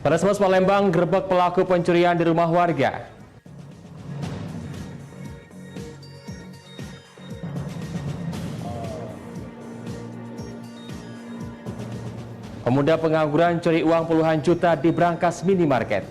Polrestabes Palembang gerbek pelaku pencurian di rumah warga. Pemuda pengangguran curi uang puluhan juta di brankas minimarket.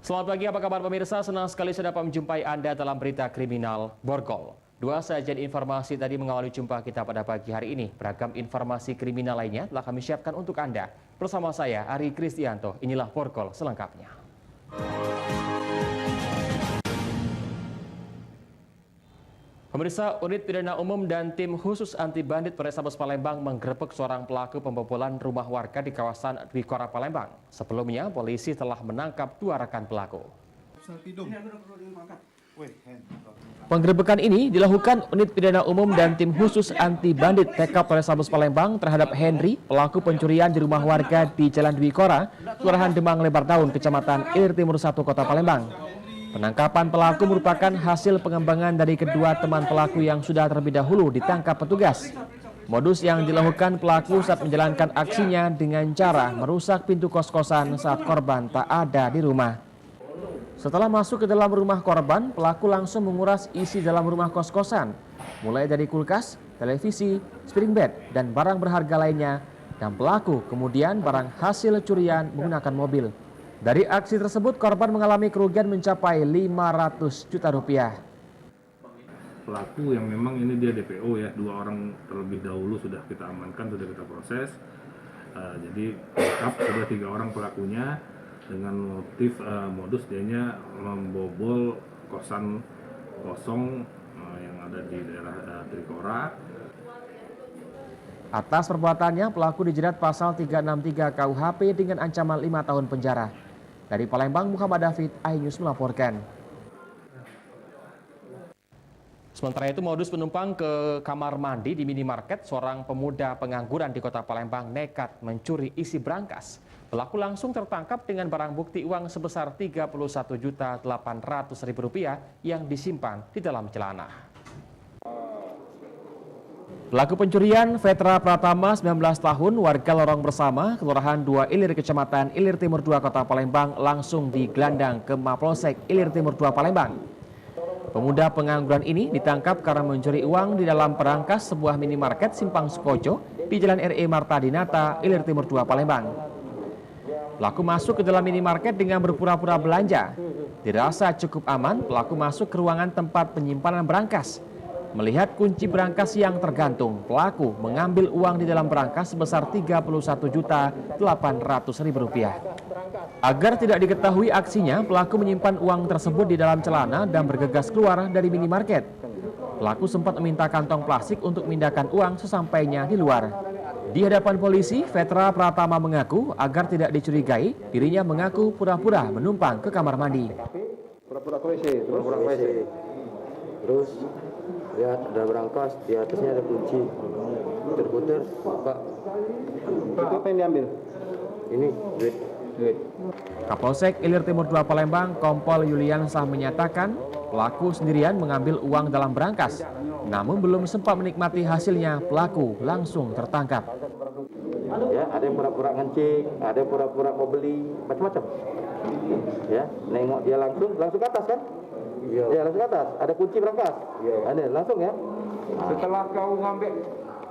Selamat pagi, apa kabar pemirsa? Senang sekali saya dapat menjumpai Anda dalam berita kriminal Borgol. Dua sajian informasi tadi mengawali jumpa kita pada pagi hari ini. Beragam informasi kriminal lainnya telah kami siapkan untuk Anda. Bersama saya, Ari Kristianto. Inilah Borgol selengkapnya. Pemirsa, Unit Pidana Umum dan Tim Khusus Anti Bandit Polrestabes Palembang menggerebek seorang pelaku pembobolan rumah warga di kawasan Dwi Kora, Palembang. Sebelumnya, polisi telah menangkap dua rekan pelaku. Penggerebekan ini dilakukan Unit Pidana Umum dan Tim Khusus Anti Bandit TK Polrestabes Palembang terhadap Henry, pelaku pencurian di rumah warga di Jalan Dwi Kora, Kelurahan Demang Lebar Daun, Kecamatan Ilir Timur 1, Kota Palembang. Penangkapan pelaku merupakan hasil pengembangan dari kedua teman pelaku yang sudah terlebih dahulu ditangkap petugas. Modus yang dilakukan pelaku saat menjalankan aksinya dengan cara merusak pintu kos-kosan saat korban tak ada di rumah. Setelah masuk ke dalam rumah korban, pelaku langsung menguras isi dalam rumah kos-kosan, mulai dari kulkas, televisi, spring bed, dan barang berharga lainnya. Dan pelaku kemudian barang hasil curian menggunakan mobil. Dari aksi tersebut, korban mengalami kerugian mencapai 500 juta rupiah. Pelaku yang memang ini dia DPO ya, dua orang terlebih dahulu sudah kita amankan, sudah kita proses. Jadi lengkap sudah 3 orang pelakunya dengan motif modus dianya membobol kosan kosong yang ada di daerah Trikora. Atas perbuatannya, pelaku dijerat pasal 363 KUHP dengan ancaman 5 tahun penjara. Dari Palembang, Muhammad David, iNews melaporkan. Sementara itu, modus penumpang ke kamar mandi di minimarket, seorang pemuda pengangguran di Kota Palembang nekat mencuri isi brankas. Pelaku langsung tertangkap dengan barang bukti uang sebesar Rp31.800.000 yang disimpan di dalam celana. Pelaku pencurian Vetra Pratama, 19 tahun, warga Lorong Bersama, Kelurahan 2 Ilir, Kecamatan Ilir Timur 2, Kota Palembang, langsung digelandang ke Mapolsek Ilir Timur 2, Palembang. Pemuda pengangguran ini ditangkap karena mencuri uang di dalam perangkas sebuah minimarket Simpang Sukojo di Jalan RE Marta Dinata, Ilir Timur 2, Palembang. Pelaku masuk ke dalam minimarket dengan berpura-pura belanja. Dirasa cukup aman, pelaku masuk ke ruangan tempat penyimpanan berangkas. Melihat kunci berangkas yang tergantung, pelaku mengambil uang di dalam berangkas sebesar Rp31.800.000. Agar tidak diketahui aksinya, pelaku menyimpan uang tersebut di dalam celana dan bergegas keluar dari minimarket. Pelaku sempat meminta kantong plastik untuk memindahkan uang sesampainya di luar. Di hadapan polisi, Vetra Pratama mengaku agar tidak dicurigai, dirinya mengaku pura-pura menumpang ke kamar mandi. Pura-pura ke WC. Terus lihat ada berangkas, di atasnya ada kunci. Puter-puter, buka. Itu apa yang diambil? Ini duit. Kapolsek Ilir Timur 2 Palembang, Kompol Yuliansah menyatakan pelaku sendirian mengambil uang dalam berangkas. Namun belum sempat menikmati hasilnya, pelaku langsung tertangkap. Ya, ada yang pura-pura ngencing, ada yang pura-pura mau beli, macam-macam. Ya, nengok dia langsung ke atas kan? Ya, langsung ke atas. Ada kunci berangkas. Ada langsung ya. Setelah kau ngambil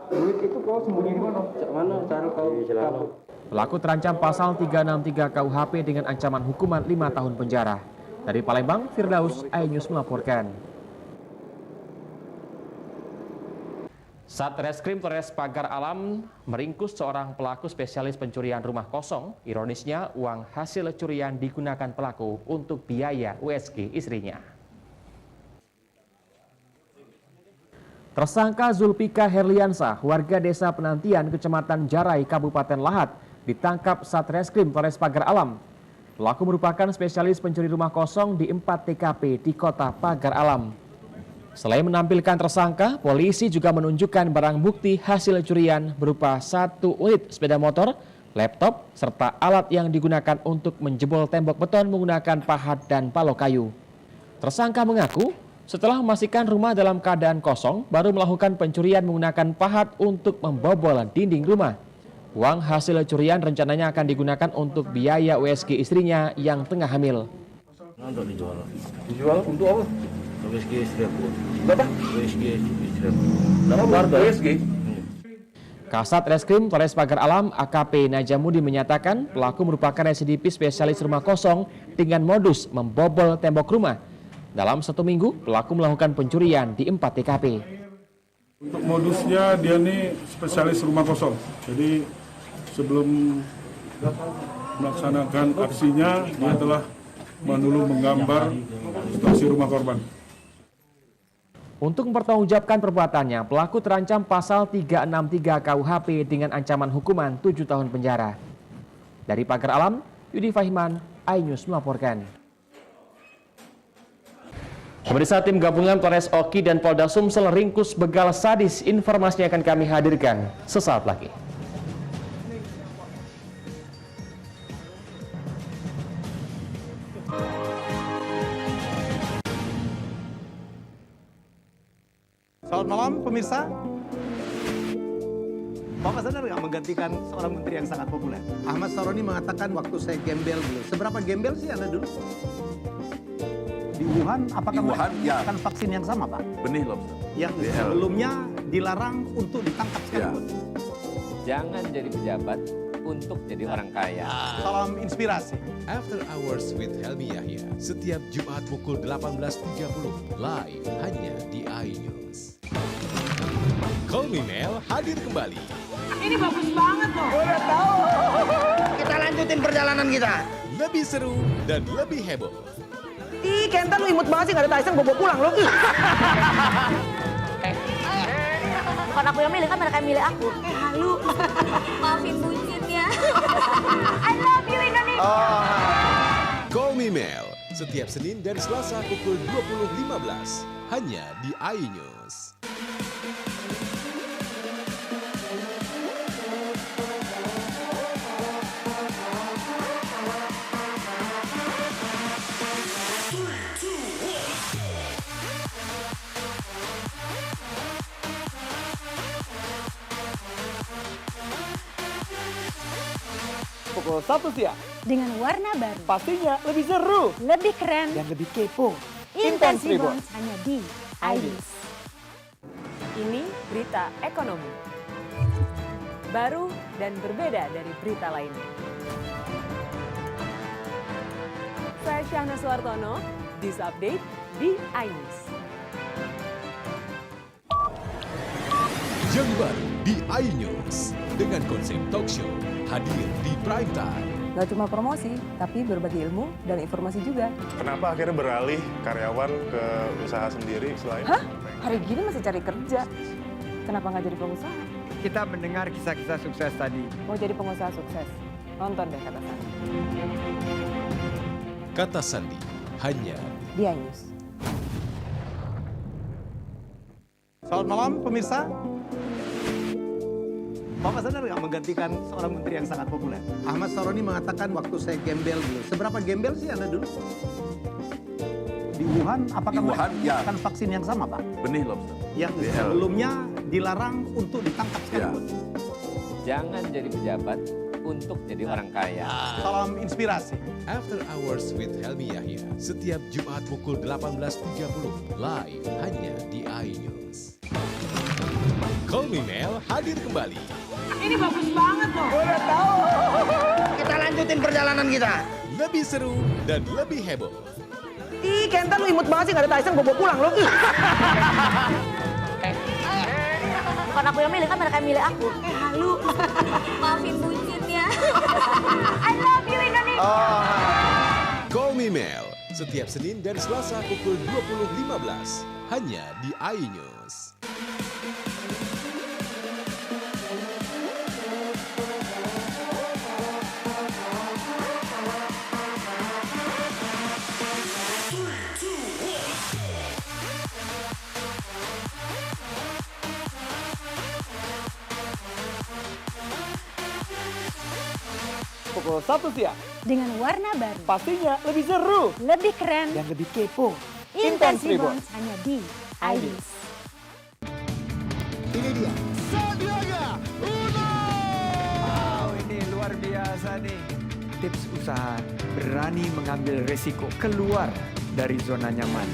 duit itu kau sembunyi di mana? Cak mana cara kau kabur? Pelaku terancam pasal 363 KUHP dengan ancaman hukuman 5 tahun penjara. Dari Palembang, Firdaus, iNews melaporkan. Satreskrim Polres Pagar Alam meringkus seorang pelaku spesialis pencurian rumah kosong. Ironisnya, uang hasil curian digunakan pelaku untuk biaya USG istrinya. Tersangka Zulpika Herliansah, warga desa Penantian, Kecamatan Jarai, Kabupaten Lahat, ditangkap Satreskrim Polres Pagar Alam. Pelaku merupakan spesialis pencuri rumah kosong di 4 TKP di Kota Pagar Alam. Selain menampilkan tersangka, polisi juga menunjukkan barang bukti hasil curian berupa 1 unit sepeda motor, laptop, serta alat yang digunakan untuk menjebol tembok beton menggunakan pahat dan balok kayu. Tersangka mengaku setelah memastikan rumah dalam keadaan kosong, baru melakukan pencurian menggunakan pahat untuk membobol dinding rumah. Uang hasil curian rencananya akan digunakan untuk biaya USG istrinya yang tengah hamil. Untuk dijual. Dijual untuk apa? USG istri aku. Berapa? USG istri aku. Dapat harga USG. Kasat Reskrim Polres Pagar Alam AKP Najamudi menyatakan pelaku merupakan residivis spesialis rumah kosong dengan modus membobol tembok rumah. Dalam 1 minggu, pelaku melakukan pencurian di 4 TKP. Untuk modusnya dia nih spesialis rumah kosong. Jadi sebelum melaksanakan aksinya dia telah dulu menggambar situasi rumah korban. Untuk mempertanggungjawabkan perbuatannya, pelaku terancam pasal 363 KUHP dengan ancaman hukuman 7 tahun penjara. Dari Pagar Alam, Yudi Fahiman, iNews melaporkan. Pemirsa, tim gabungan Polres Oki dan Polda Sumsel ringkus begal sadis. Informasinya akan kami hadirkan sesaat lagi. Selamat malam pemirsa. Bapak sadar nggak menggantikan seorang menteri yang sangat populer? Ahmad Saroni mengatakan waktu saya gembel dulu. Seberapa gembel sih Anda dulu? Di Wuhan, apakah Di Wuhan, ya. menggunakan vaksin yang sama, Pak? Benih lobster. Yang sebelumnya dilarang untuk ditangkap sekalipun. Jangan jadi pejabat untuk jadi orang kaya. Salam inspirasi. After Hours with Helmi Yahya, setiap Jumat pukul 18.30, live hanya di iNews. Call Me Mel hadir kembali. Ini bagus banget loh. Udah tahu. Kita lanjutin perjalanan kita. Lebih seru dan lebih heboh. Ih, Kenta lu imut banget sih, gak ada Tyson, gue bawa pulang lo. Bukan aku yang milih, kan mereka yang milih aku. Halu. Maafin bucin ya. I love you Indonesia. Call Me Mel, setiap Senin dan Selasa pukul 20.15, hanya di iNews. Pukul 1 siang. Dengan warna baru. Pastinya lebih seru. Lebih keren. Dan lebih kepo. Intense Reborn hanya di iNews. Ini berita ekonomi. Baru dan berbeda dari berita lainnya. Saya Syahna Suartono, This Update di iNews. Yang baru di iNews dengan konsep talk show hadir di prime time. Gak cuma promosi, tapi berbagi ilmu dan informasi juga. Kenapa akhirnya beralih karyawan ke usaha sendiri selain? Hah? Hari gini masih cari kerja. Kenapa nggak jadi pengusaha? Kita mendengar kisah-kisah sukses tadi. Mau jadi pengusaha sukses? Nonton deh Kata Sandi. Kata Sandi hanya Di iNews. Selamat malam pemirsa. Bapak sadar nggak menggantikan seorang menteri yang sangat populer? Ahmad Saroni mengatakan waktu saya gembel dulu. Seberapa gembel sih Anda dulu? Di Wuhan, apakah Di Wuhan, ya. menggunakan vaksin yang sama, Pak? Benih lobster. Yang sebelumnya dilarang untuk ditangkap sekalipun. Jangan jadi pejabat untuk jadi orang kaya. Salam inspirasi. After Hours with Helmi Yahya, setiap Jumat pukul 18.30, live hanya di iNews. Call Me Mel hadir kembali. Ini bagus banget loh. Udah tahu. Kita lanjutin perjalanan kita. Lebih seru dan lebih heboh. Ih, Kenta lu imut banget sih, gak ada Tyson, gue bawa pulang lo. Bukan aku yang milih, kan mereka yang milih aku. Halu. Maafin bucin ya. I love you Indonesia. Call Me Mel, setiap Senin dan Selasa pukul 20.15, hanya di iNews. pukul 1 siang. Dengan warna baru, Pastinya lebih seru lebih keren, dan lebih kepo. Intense Intense Reborn. Reborn hanya di iNews. Ini dia. Sandiaga Uno. Wow, ini luar biasa nih. Tips usaha berani mengambil resiko keluar dari zona nyaman.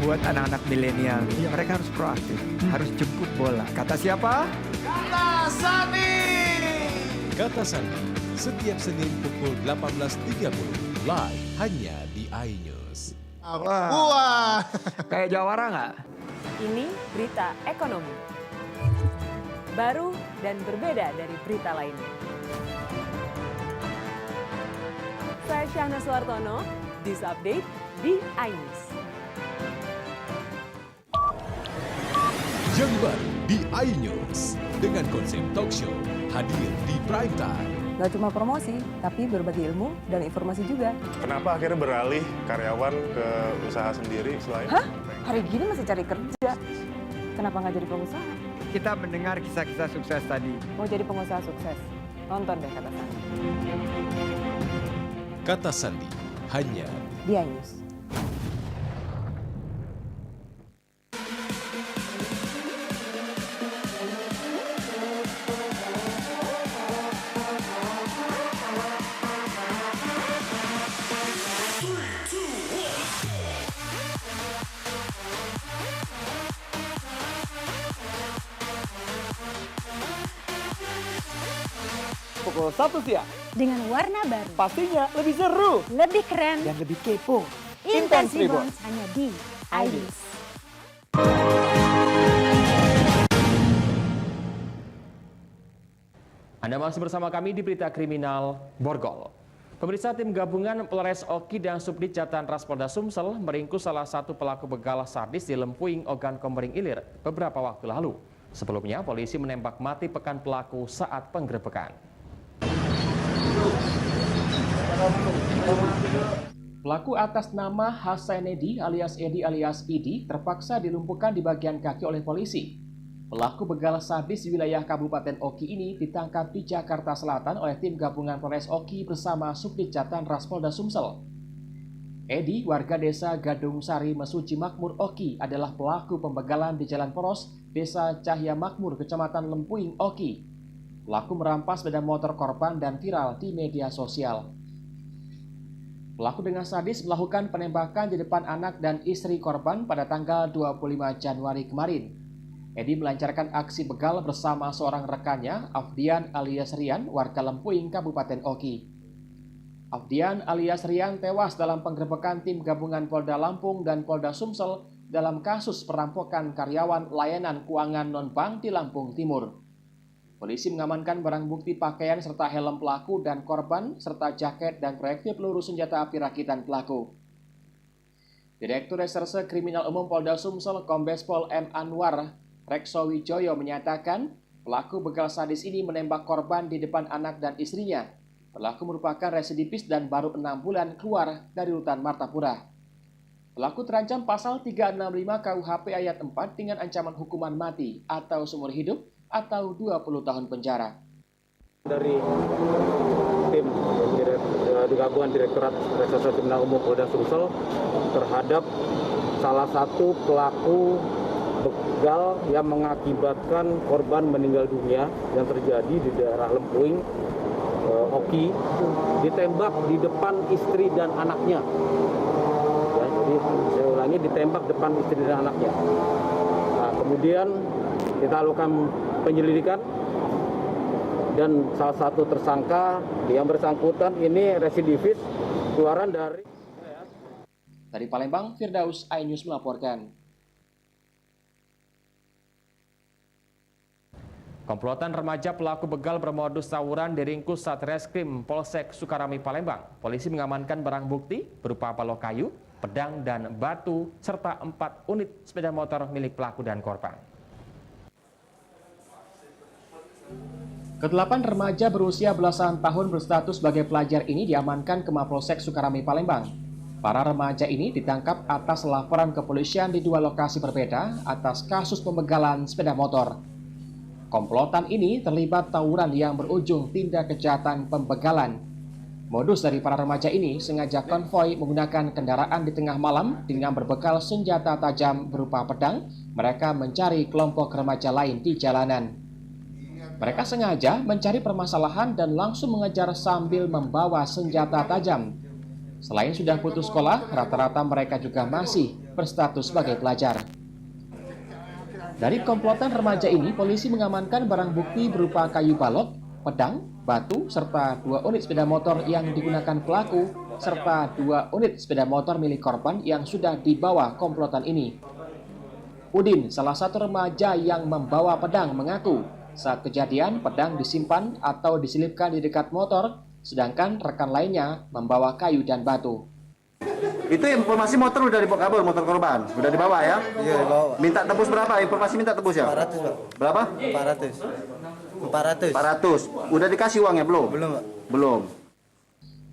Buat anak-anak milenial, mereka harus proaktif, harus jemput bola. Kata siapa? Kata Sandi. Kata Sandi, setiap Senin pukul 18.30 live hanya di iNews. Wah, kayak jawara nggak? Ini berita ekonomi. Baru dan berbeda dari berita lainnya. Saya Syahna Suartono, This Update di iNews. Yang baru di iNews dengan konsep talk show hadir di prime time. Gak cuma promosi, tapi berbagi ilmu dan informasi juga. Kenapa akhirnya beralih karyawan ke usaha sendiri selain? Hah? Hari gini masih cari kerja. Kenapa nggak jadi pengusaha? Kita mendengar kisah-kisah sukses tadi. Mau jadi pengusaha sukses? Nonton deh Kata Sandi. Kata Sandi hanya Di iNews. Pukul 1 siang. Dengan warna baru, Pastinya lebih seru lebih keren, dan lebih kepo. Intense Reborn. Reborn hanya di iNews. Anda masih bersama kami di Berita Kriminal Borgol. Pemirsa, tim gabungan Polres Oki dan Subdit Jatan Ras Polda Sumsel meringkus salah satu pelaku begal sadis di Lempuing, Ogan Komering Ilir beberapa waktu lalu. Sebelumnya, polisi menembak mati pekan pelaku saat penggerebekan. Pelaku atas nama Hasanedi alias Edi alias Idi terpaksa dilumpuhkan di bagian kaki oleh polisi. Pelaku begal sadis di wilayah Kabupaten Oki ini ditangkap di Jakarta Selatan oleh tim gabungan Polres Oki bersama Subdit Jatan Ras Polda Sumsel. Edi, warga desa Gadung Sari, Mesuji Makmur, Oki, adalah pelaku pembegalan di Jalan Poros, Desa Cahya Makmur, Kecamatan Lempuing, Oki. Pelaku merampas sepeda motor korban dan viral di media sosial. Pelaku dengan sadis melakukan penembakan di depan anak dan istri korban pada tanggal 25 Januari kemarin. Edi melancarkan aksi begal bersama seorang rekannya, Afdian alias Rian, warga Lempuing, Kabupaten Oki. Afdian alias Rian tewas dalam penggerebekan tim gabungan Polda Lampung dan Polda Sumsel dalam kasus perampokan karyawan layanan keuangan non-bank di Lampung Timur. Polisi mengamankan barang bukti pakaian serta helm pelaku dan korban, serta jaket dan proyektil peluru senjata api rakitan pelaku. Direktur Reserse Kriminal Umum Polda Sumsel Kombes Pol M. Anwar Rekso Wijoyo menyatakan pelaku begal sadis ini menembak korban di depan anak dan istrinya. Pelaku merupakan residivis dan baru 6 bulan keluar dari rutan Martapura. Pelaku terancam pasal 365 KUHP ayat 4 dengan ancaman hukuman mati atau seumur hidup atau 20 tahun penjara. Dari tim gabungan Direktorat Reserse Kriminal Umum Polda Sumsel terhadap salah satu pelaku begal yang mengakibatkan korban meninggal dunia yang terjadi di daerah Lempuing, Oki, ditembak di depan istri dan anaknya. Ya, jadi saya ulangi, ditembak depan istri dan anaknya. Nah, kemudian kita lakukan penyelidikan dan salah satu tersangka yang bersangkutan ini residivis keluaran dari Palembang, Firdaus, iNews melaporkan. Komplotan remaja pelaku begal bermodus tawuran diringkus Satreskrim Polsek Sukarami Palembang. Polisi mengamankan barang bukti berupa balok kayu, pedang dan batu serta 4 unit sepeda motor milik pelaku dan korban. Kedelapan remaja berusia belasan tahun berstatus sebagai pelajar ini diamankan ke Mapolsek Sukarami Palembang. Para remaja ini ditangkap atas laporan kepolisian di 2 lokasi berbeda atas kasus pembegalan sepeda motor. Komplotan ini terlibat tawuran yang berujung tindak kejahatan pembegalan. Modus dari para remaja ini sengaja konvoi menggunakan kendaraan di tengah malam dengan berbekal senjata tajam berupa pedang. Mereka mencari kelompok remaja lain di jalanan. Mereka sengaja mencari permasalahan dan langsung mengejar sambil membawa senjata tajam. Selain sudah putus sekolah, rata-rata mereka juga masih berstatus sebagai pelajar. Dari komplotan remaja ini, polisi mengamankan barang bukti berupa kayu balok, pedang, batu, serta 2 unit sepeda motor yang digunakan pelaku, serta 2 unit sepeda motor milik korban yang sudah dibawa komplotan ini. Udin, salah satu remaja yang membawa pedang, mengaku saat kejadian pedang disimpan atau diselipkan di dekat motor, sedangkan rekan lainnya membawa kayu dan batu. Itu informasi motor udah dibawa kabur, motor korban udah dibawa ya? Iya, dibawa. Minta tebus berapa? Informasi minta tebus ya? 400, Pak. Berapa? 400. 400. Udah dikasih uangnya belum? Belum, Pak. Belum.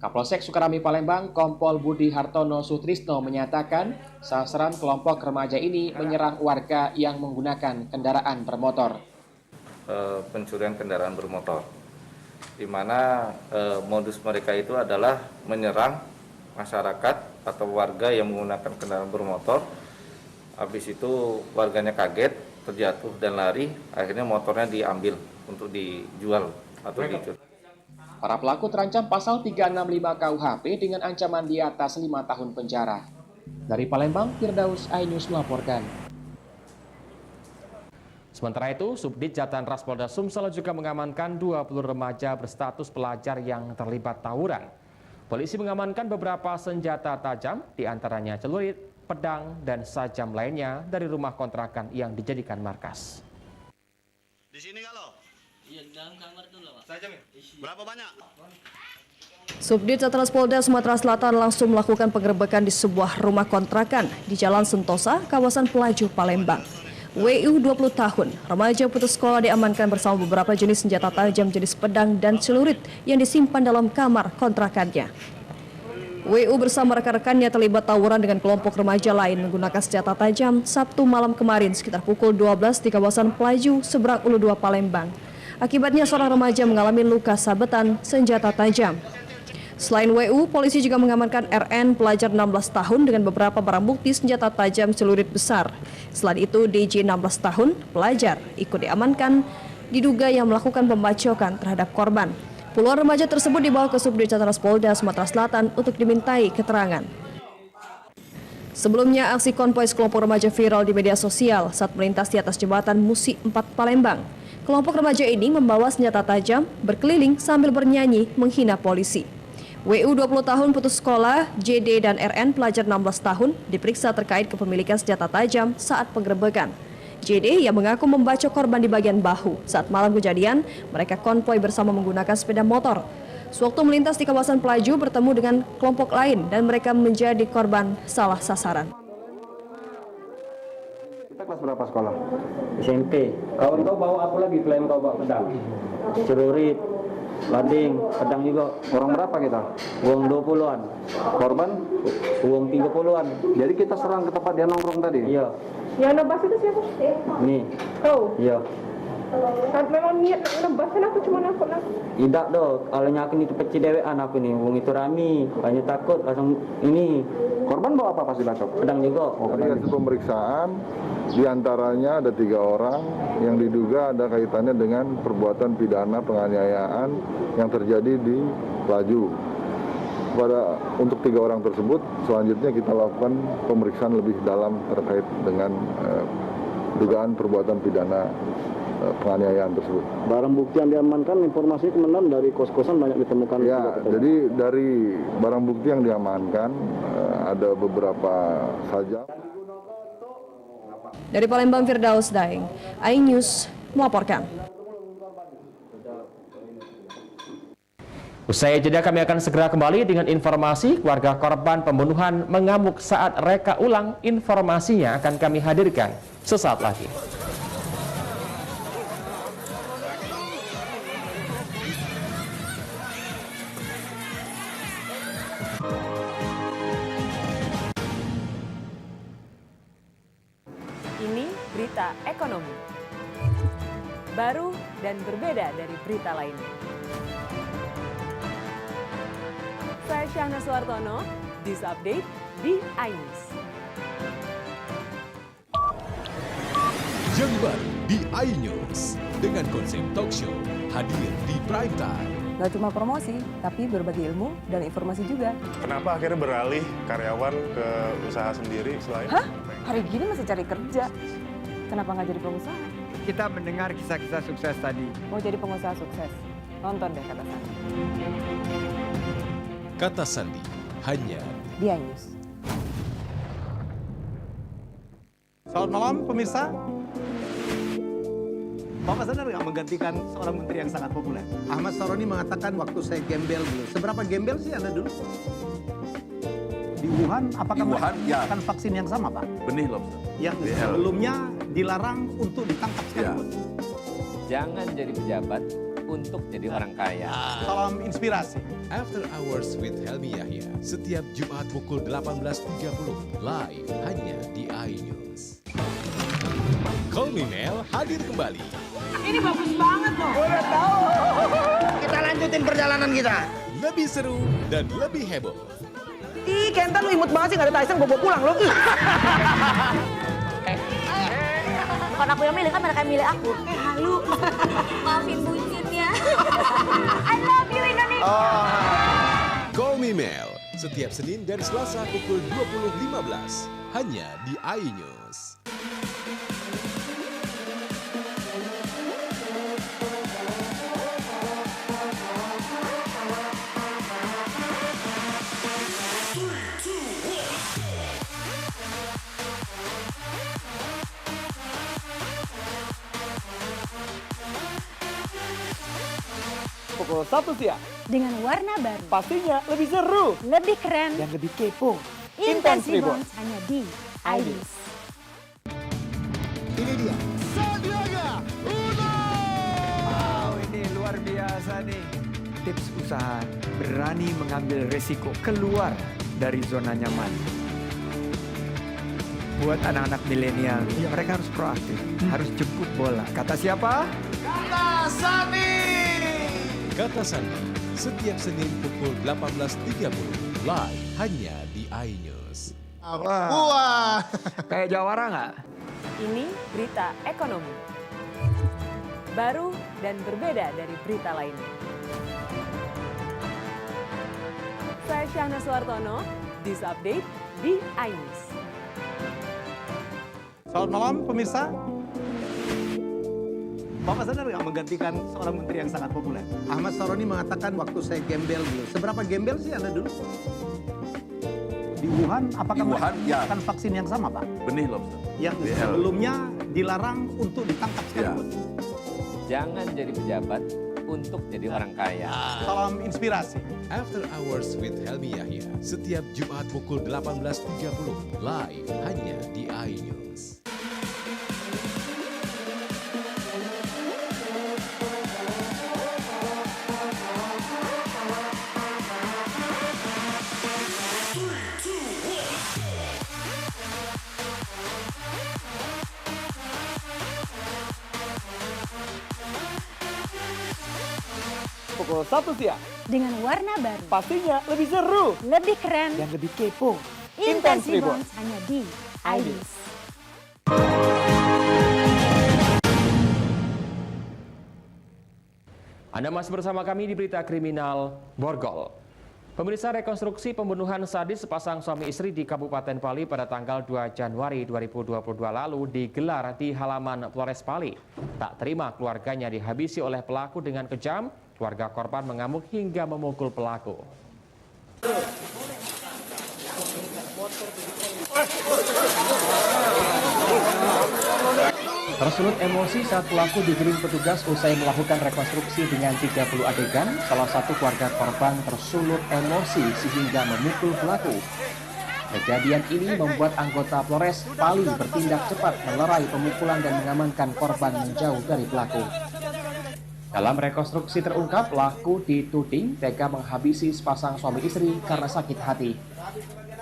Kapolsek Sukarami Palembang, Kompol Budi Hartono Sutrisno menyatakan sasaran kelompok remaja ini menyerang warga yang menggunakan kendaraan bermotor. Pencurian kendaraan bermotor, di mana modus mereka itu adalah menyerang masyarakat atau warga yang menggunakan kendaraan bermotor. Habis itu warganya kaget, terjatuh dan lari, akhirnya motornya diambil untuk dijual atau dicuri. Para pelaku terancam pasal 365 KUHP dengan ancaman di atas 5 tahun penjara. Dari Palembang, Firdaus iNews melaporkan. Sementara itu, Subdit Jatan Ras Polda Sumsel juga mengamankan 20 remaja berstatus pelajar yang terlibat tawuran. Polisi mengamankan beberapa senjata tajam, diantaranya celurit, pedang, dan sajam lainnya dari rumah kontrakan yang dijadikan markas. Di sini kalau? Iya, di dalam kamar dulu, Pak. Sajam ya? Berapa banyak? Subdit Jatan Ras Polda Sumatera Selatan langsung melakukan penggerebekan di sebuah rumah kontrakan di Jalan Sentosa, kawasan Pelaju, Palembang. WU 20 tahun, remaja putus sekolah diamankan bersama beberapa jenis senjata tajam jenis pedang dan celurit yang disimpan dalam kamar kontrakannya. WU bersama rekan-rekannya terlibat tawuran dengan kelompok remaja lain menggunakan senjata tajam Sabtu malam kemarin sekitar pukul 12 di kawasan Pelaju, seberang Ulu 2 Palembang. Akibatnya seorang remaja mengalami luka sabetan senjata tajam. Selain WU, polisi juga mengamankan RN pelajar 16 tahun dengan beberapa barang bukti senjata tajam celurit besar. Selain itu, DJ 16 tahun, pelajar, ikut diamankan, diduga yang melakukan pembacokan terhadap korban. Puluhan remaja tersebut dibawa ke Subdit Jatan Ras Polda Sumatera Selatan untuk dimintai keterangan. Sebelumnya, aksi konvoi sekelompok remaja viral di media sosial saat melintas di atas jembatan Musi 4 Palembang. Kelompok remaja ini membawa senjata tajam, berkeliling sambil bernyanyi menghina polisi. WU 20 tahun putus sekolah, JD dan RN pelajar 16 tahun diperiksa terkait kepemilikan senjata tajam saat penggerebekan. JD yang mengaku membacok korban di bagian bahu. Saat malam kejadian, mereka konvoi bersama menggunakan sepeda motor. Sewaktu melintas di kawasan Pelaju bertemu dengan kelompok lain dan mereka menjadi korban salah sasaran. Kita kelas berapa sekolah? SMP. Kawan kau bawa apa lagi selain kau bawa pedang? Celurit, landing, pedang juga. Orang berapa kita? Uang 20-an. Korban? Uang 30-an. Jadi kita serang ke tempat dia nongkrong tadi? Iya. Yang nebas itu siapa? Nih. Kau? Iya. Memang niat nebasin aku cuma nakut. Tidak dong, kalau nyakin itu peci dewean aku nih, wong itu rami, banyak takut langsung ini. Korban bawa apa pas dibacok? Pedang juga. Dari hasil pemeriksaan, diantaranya ada 3 orang yang diduga ada kaitannya dengan perbuatan pidana penganiayaan yang terjadi di Pelaju. Untuk 3 orang tersebut, selanjutnya kita lakukan pemeriksaan lebih dalam terkait dengan dugaan perbuatan pidana penganiayaan tersebut. Barang bukti yang diamankan, informasi kemenangan dari kos-kosan banyak ditemukan. Ya, jadi dari barang bukti yang diamankan ada beberapa saja. Dari Palembang, Firdaus Daeng, iNews melaporkan. Usai jeda kami akan segera kembali dengan informasi keluarga korban pembunuhan mengamuk saat reka ulang. Informasinya akan kami hadirkan sesaat lagi. Ini berita ekonomi. baru dan berbeda dari berita lainnya. Saya Syahna Suartono, This Update di iNews. Yang baru di iNews dengan konsep talk show hadir di prime time. Gak cuma promosi, tapi berbagi ilmu dan informasi juga. Kenapa akhirnya beralih karyawan ke usaha sendiri selain? Hah? Hari gini masih cari kerja. Kenapa nggak jadi pengusaha? Kita mendengar kisah-kisah sukses tadi. Mau jadi pengusaha sukses? Nonton deh Kata Sandi. Kata Sandi hanya Di iNews. Selamat malam pemirsa. Bapak sadar nggak menggantikan seorang menteri yang sangat populer? Ahmad Saroni mengatakan waktu saya gembel dulu. Seberapa gembel sih Anda dulu? Di Wuhan, apakah Di Wuhan, ya. mendapatkan vaksin yang sama, Pak? Benih lobster. Yang sebelumnya dilarang untuk ditangkap sekalipun. Jangan jadi pejabat untuk jadi orang kaya. Salam inspirasi. After Hours with Helmi Yahya setiap Jumat pukul 18.30 live hanya di iNews. Call Me Mel hadir kembali. Ini bagus banget loh. Udah tahu. Kita lanjutin perjalanan kita. Lebih seru dan lebih heboh. Ih, Kenta lu imut banget sih, gak ada Tyson, gue bawa pulang lo. Bukan aku yang milih, kan mereka yang milih aku. Halu. Maafin bucinnya. I love you Indonesia. Call Me Mel setiap Senin dan Selasa pukul 20.15 hanya di iNews. Pukul 1 siang. Dengan warna baru. Pastinya lebih seru. Lebih keren. Dan lebih kepo. Intense Reborns hanya di iNews. Ini dia. Sandiaga Uno. Wow, ini luar biasa nih. Tips usaha berani mengambil resiko keluar dari zona nyaman. Buat anak-anak milenial, mereka harus proaktif, harus jemput bola. Kata siapa? Kata Sandi. Kata Sandi setiap Senin pukul 18.30 live hanya di iNews. Wah, kayak jawara nggak? Ini berita ekonomi. Baru dan berbeda dari berita lainnya. Saya Syahna Suartono, This Update di iNews. Selamat malam pemirsa. Bapak sadar nggak menggantikan seorang menteri yang sangat populer? Ahmad Saroni mengatakan waktu saya gembel dulu. Seberapa gembel sih Anda dulu? Di Wuhan, apakah Di Wuhan, mendapatkan vaksin yang sama, Pak? Benih lobster. Yang sebelumnya dilarang untuk ditangkap sekalipun. Jangan jadi pejabat untuk jadi orang kaya. Salam inspirasi. After Hours with Helmi Yahya setiap Jumat pukul 18.30 live hanya di iNews. Pukul 1 siang. Dengan warna baru. Pastinya lebih seru. Lebih keren. Dan lebih kepo. Intense Reborns hanya di iNews. Anda masih bersama kami di Berita Kriminal Borgol. Pemirsa, rekonstruksi pembunuhan sadis sepasang suami istri di Kabupaten Pali pada tanggal 2 Januari 2022 lalu digelar di halaman Polres Pali. Tak terima keluarganya dihabisi oleh pelaku dengan kejam, keluarga korban mengamuk hingga memukul pelaku. Tersulut emosi saat pelaku digiring petugas usai melakukan rekonstruksi dengan 30 adegan, salah satu keluarga korban tersulut emosi sehingga memukul pelaku. Kejadian ini membuat anggota Polres Pali bertindak cepat melerai pemukulan dan mengamankan korban menjauh dari pelaku. Dalam rekonstruksi terungkap, pelaku dituding tega menghabisi sepasang suami istri karena sakit hati.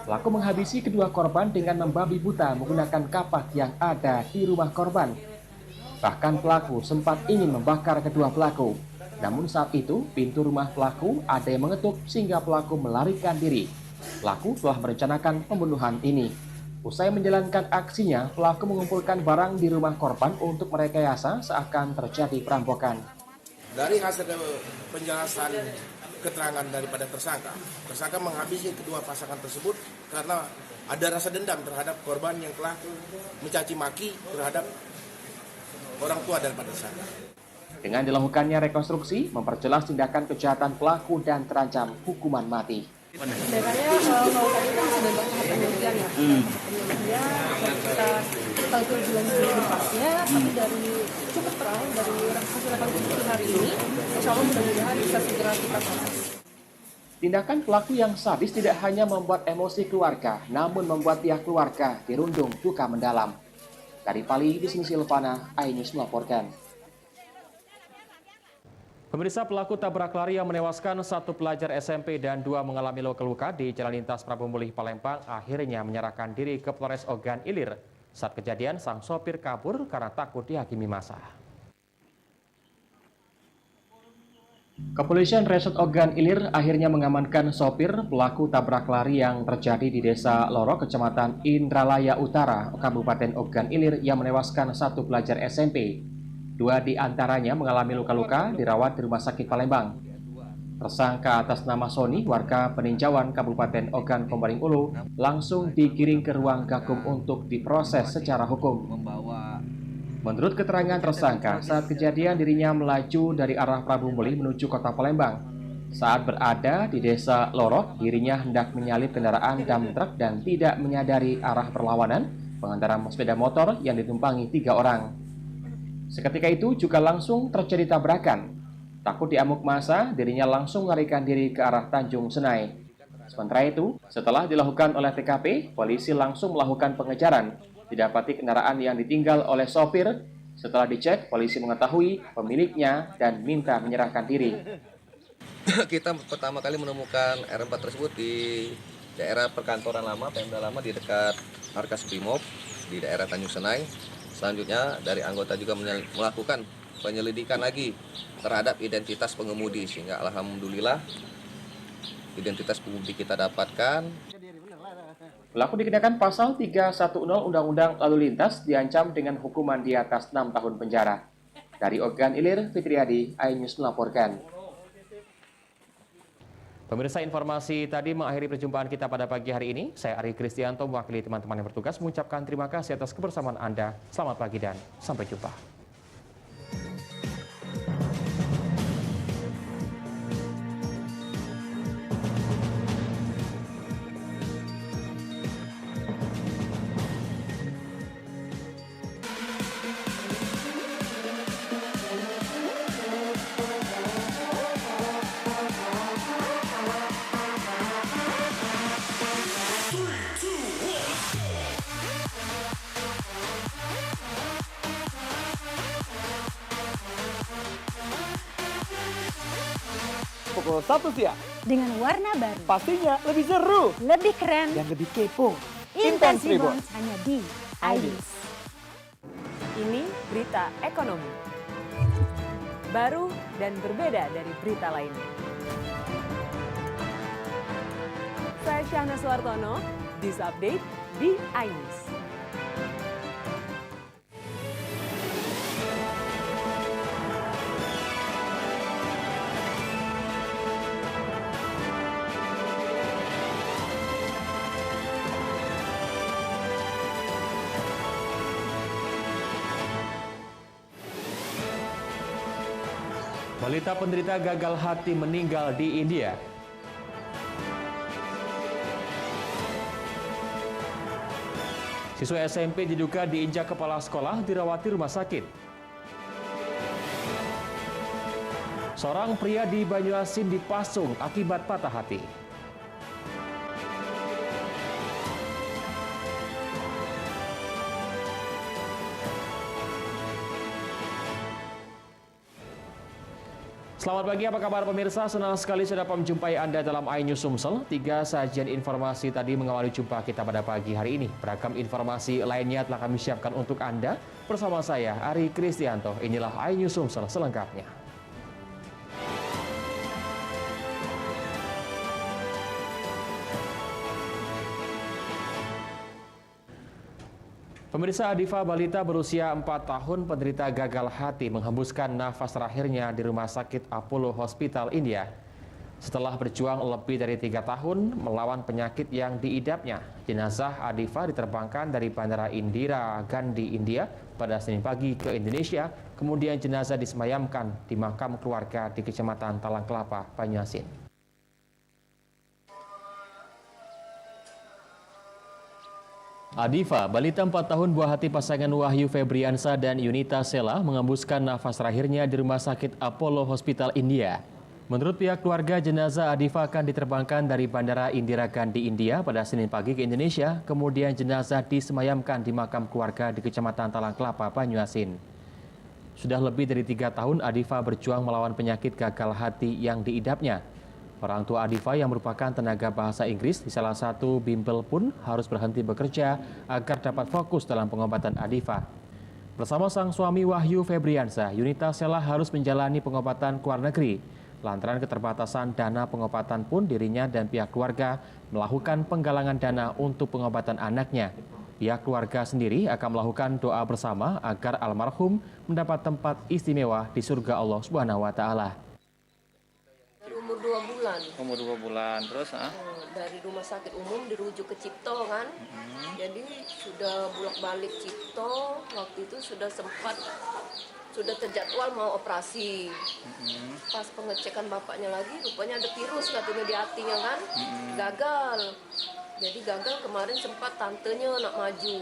Pelaku menghabisi kedua korban dengan membabi buta menggunakan kapak yang ada di rumah korban. Bahkan pelaku sempat ingin membakar kedua pelaku. Namun saat itu, pintu rumah pelaku ada yang mengetuk sehingga pelaku melarikan diri. Pelaku telah merencanakan pembunuhan ini. Usai menjalankan aksinya, pelaku mengumpulkan barang di rumah korban untuk merekayasa seakan terjadi perampokan. Dari hasil penjelasan keterangan daripada tersangka menghabisi kedua pasangan tersebut karena ada rasa dendam terhadap korban yang telah mencaci maki terhadap orang tua daripada tersangka. Dengan dilakukannya rekonstruksi, memperjelas tindakan kejahatan pelaku dan terancam hukuman mati. Sebenarnya kalau tadi kan sudah banyak penelitian ya. Ya, kita itu belum pasnya, tapi dari cukup terang dari hasil rekonstruksi hari ini, insya Allah mudah-mudahan bisa segera kita proses. Tindakan pelaku yang sadis tidak hanya membuat emosi keluarga, namun membuat pihak keluarga dirundung duka mendalam. Dari Pali, di sini Silvana, iNews melaporkan. Pemirsa, pelaku tabrak lari yang menewaskan 1 pelajar SMP dan 2 mengalami luka di Jalan Lintas Prabu Mulih, Palembang akhirnya menyerahkan diri ke Polres Ogan Ilir. Saat kejadian, sang sopir kabur karena takut dihakimi massa. Kepolisian Resort Ogan Ilir akhirnya mengamankan sopir pelaku tabrak lari yang terjadi di Desa Loro, Kecamatan Indralaya Utara, Kabupaten Ogan Ilir yang menewaskan 1 pelajar SMP. 2 di antaranya mengalami luka-luka dirawat di Rumah Sakit Palembang. Tersangka atas nama Sony, warga Peninjauan Kabupaten Ogan Komering Ulu, langsung digiring ke ruang gakum untuk diproses secara hukum. Menurut keterangan tersangka, saat kejadian dirinya melaju dari arah Prabu Mulih menuju kota Palembang. Saat berada di Desa Loro, dirinya hendak menyalip kendaraan dump truck dan tidak menyadari arah perlawanan pengendara sepeda motor yang ditumpangi 3 orang. Seketika itu juga langsung terjadi tabrakan. Takut diamuk massa, dirinya langsung melarikan diri ke arah Tanjung Senai. Sementara itu, setelah dilakukan oleh TKP, polisi langsung melakukan pengejaran. Didapati kendaraan yang ditinggal oleh sopir. Setelah dicek, polisi mengetahui pemiliknya dan minta menyerahkan diri. Kita pertama kali menemukan R4 tersebut di daerah perkantoran lama, Pemda lama di dekat Markas Brimob di daerah Tanjung Senai. Selanjutnya dari anggota juga melakukan penyelidikan lagi terhadap identitas pengemudi, sehingga alhamdulillah identitas pengemudi kita dapatkan. Pelaku dikenakan pasal 310 Undang-Undang Lalu Lintas, diancam dengan hukuman di atas 6 tahun penjara. Dari Ogan Ilir, Fitriadi, iNews melaporkan. Pemirsa, informasi tadi mengakhiri perjumpaan kita pada pagi hari ini. Saya Ari Kristianto mewakili teman-teman yang bertugas mengucapkan terima kasih atas kebersamaan Anda. Selamat pagi dan sampai jumpa. Pukul 1 siang. Dengan warna baru. Pastinya lebih seru. Lebih keren. Dan lebih kepo. Intense Reborns hanya di iNews. Ini berita ekonomi. Baru dan berbeda dari berita lainnya. Saya Syahna Suartono, This Update di iNews. Balita penderita gagal hati meninggal di India. Siswa SMP diduga diinjak kepala sekolah dirawat di rumah sakit. Seorang pria di Banyuasin dipasung akibat patah hati. Selamat pagi, apa kabar pemirsa? Senang sekali saya dapat menjumpai Anda dalam iNews Sumsel. 3 sajian informasi tadi mengawali jumpa kita pada pagi hari ini. Beragam informasi lainnya telah kami siapkan untuk Anda. Bersama saya, Ari Kristianto, inilah iNews Sumsel selengkapnya. Pemirsa, Adifa balita berusia 4 tahun penderita gagal hati menghembuskan nafas terakhirnya di Rumah Sakit Apollo Hospital, India. Setelah berjuang lebih dari 3 tahun melawan penyakit yang diidapnya, jenazah Adifa diterbangkan dari Bandara Indira Gandhi, India pada Senin pagi ke Indonesia. Kemudian jenazah disemayamkan di makam keluarga di Kecamatan Talang Kelapa, Banyuasin. Adifa, balita 4 tahun buah hati pasangan Wahyu Febriansa dan Yunita Sela menghembuskan nafas terakhirnya di Rumah Sakit Apollo Hospital, India. Menurut pihak keluarga, jenazah Adifa akan diterbangkan dari Bandara Indira Gandhi, India pada Senin pagi ke Indonesia. Kemudian jenazah disemayamkan di makam keluarga di Kecamatan Talang Kelapa, Banyuasin. Sudah lebih dari 3 tahun Adifa berjuang melawan penyakit gagal hati yang diidapnya. Orang tua Adifa yang merupakan tenaga bahasa Inggris di salah satu bimbel pun harus berhenti bekerja agar dapat fokus dalam pengobatan Adifa. Bersama sang suami Wahyu Febriansa, Yunita Sela harus menjalani pengobatan ke luar negeri. Lantaran keterbatasan dana pengobatan pun dirinya dan pihak keluarga melakukan penggalangan dana untuk pengobatan anaknya. Pihak keluarga sendiri akan melakukan doa bersama agar almarhum mendapat tempat istimewa di surga Allah Subhanahu wa Ta'ala. Umur 2 bulan. Umur 2 bulan, terus Dari rumah sakit umum dirujuk ke Cipto kan. Jadi sudah bolak-balik Cipto, waktu itu sudah terjadwal mau operasi. Pas pengecekan bapaknya lagi, rupanya ada virus katanya di hatinya kan. Gagal. Jadi gagal kemarin sempat tantenya nak maju.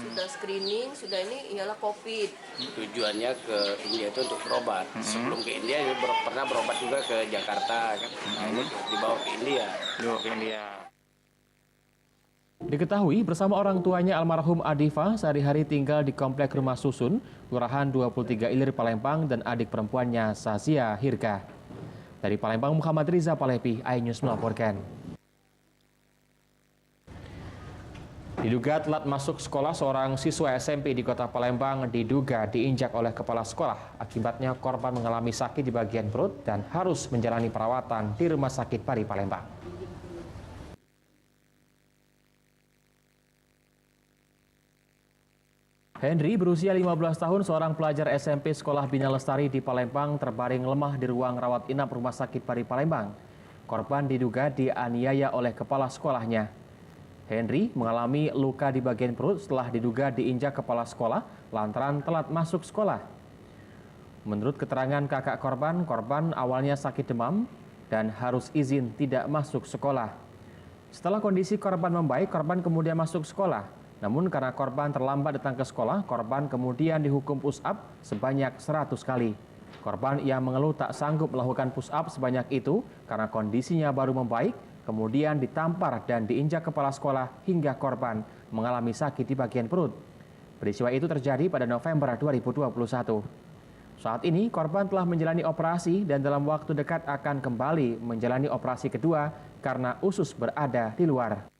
Sudah screening, sudah ini ialah COVID. Tujuannya ke India itu untuk berobat. Sebelum ke India dia pernah berobat juga ke Jakarta kan. Nah, ini dibawa ke India. Diketahui bersama orang tuanya almarhum Adifa sehari-hari tinggal di komplek rumah susun, Kelurahan 23 Ilir, Palembang, dan adik perempuannya Sazia Hirga. Dari Palembang, Muhammad Riza Palepi, iNews melaporkan. Diduga telat masuk sekolah, seorang siswa SMP di kota Palembang diduga diinjak oleh kepala sekolah. Akibatnya korban mengalami sakit di bagian perut dan harus menjalani perawatan di Rumah Sakit Pari Palembang. Henry berusia 15 tahun, seorang pelajar SMP Sekolah Bina Lestari di Palembang terbaring lemah di ruang rawat inap Rumah Sakit Pari Palembang. Korban diduga dianiaya oleh kepala sekolahnya. Henry mengalami luka di bagian perut setelah diduga diinjak kepala sekolah lantaran telat masuk sekolah. Menurut keterangan kakak korban, korban awalnya sakit demam dan harus izin tidak masuk sekolah. Setelah kondisi korban membaik, korban kemudian masuk sekolah. Namun karena korban terlambat datang ke sekolah, korban kemudian dihukum push up sebanyak 100 kali. Korban yang mengeluh tak sanggup melakukan push up sebanyak itu karena kondisinya baru membaik, kemudian ditampar dan diinjak kepala sekolah hingga korban mengalami sakit di bagian perut. Peristiwa itu terjadi pada November 2021. Saat ini korban telah menjalani operasi dan dalam waktu dekat akan kembali menjalani operasi kedua karena usus berada di luar.